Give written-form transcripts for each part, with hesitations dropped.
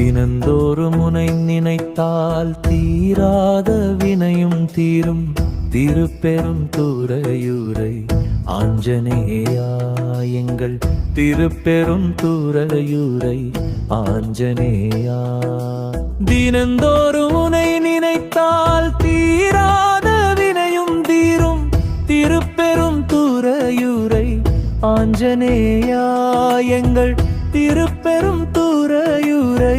தினந்தோறும் உனை நினைத்தால் தீராத வினையும் தீரும். திருப்பெரும் துறையூரை ஆஞ்சநேயா, எங்கள் திருப்பெரும் துறையூரை ஆஞ்சநேயா. தினந்தோறும் உனை நினைத்தால் தீராத வினையும் தீரும். திருப்பெரும் துறையூரை ஆஞ்சநேயா, எங்கள் திருப்பெரும் துறையூரை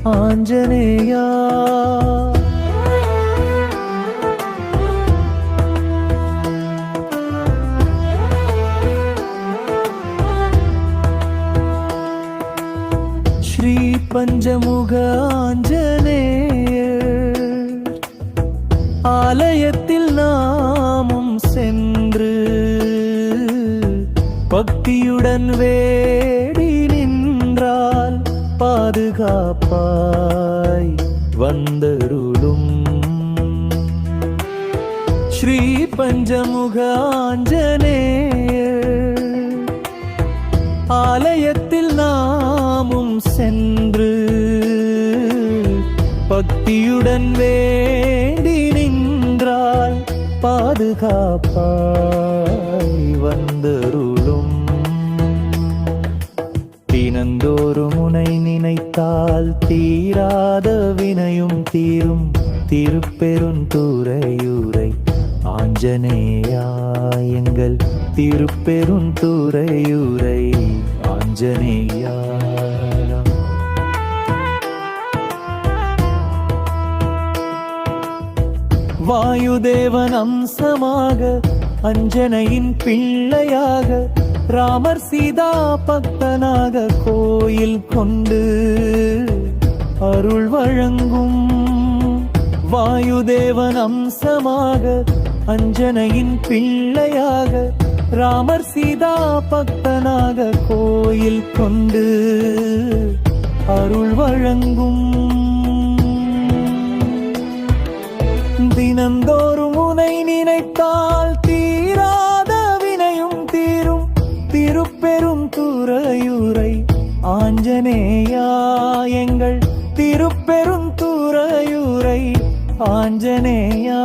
ஆஞ்சநேயா. ஸ்ரீ பஞ்சமுக ஆஞ்சநேயர் ஆலயத்தில் நாமும் சென்று பக்தியுடன் வேடி நின்றால் பாதுகாப்பாய் வந்தருளும். ஸ்ரீ பஞ்சமுக ஆஞ்சநேயர் ஆலயத்தில் நாமும் சென்று பக்தியுடன் வேண்டி நின்றால் பாதுகாப்பாய் வந்தருளும். தினந்தோறும் உனை நினைத்தால் தீராத வினையும் தீரும். திருப்பெருந்துறையூரை ஆஞ்சநேயா, எங்கள் திருப்பெருந்துறையூரை ஆஞ்சநேயா. வாயுதேவன் அம்சமாக அஞ்சனையின் பிள்ளையாக ராமர் சீதா பக்தனாக கோயில் கொண்டு அருள் வழங்கும். வாயுதேவன் அம்சமாக அஞ்சனையின் பிள்ளையாக ராமர் சீதா பக்தனாக கோயில் கொண்டு அருள் வழங்கும். தினந்தோறும் உனை நினைத்தால் தீராத வினையும் தீரும். திருப்பெரும் துறையூரை ஆஞ்சநேயா, எங்கள் திருப்பெரும் துறையூரை ஆஞ்சநேயா.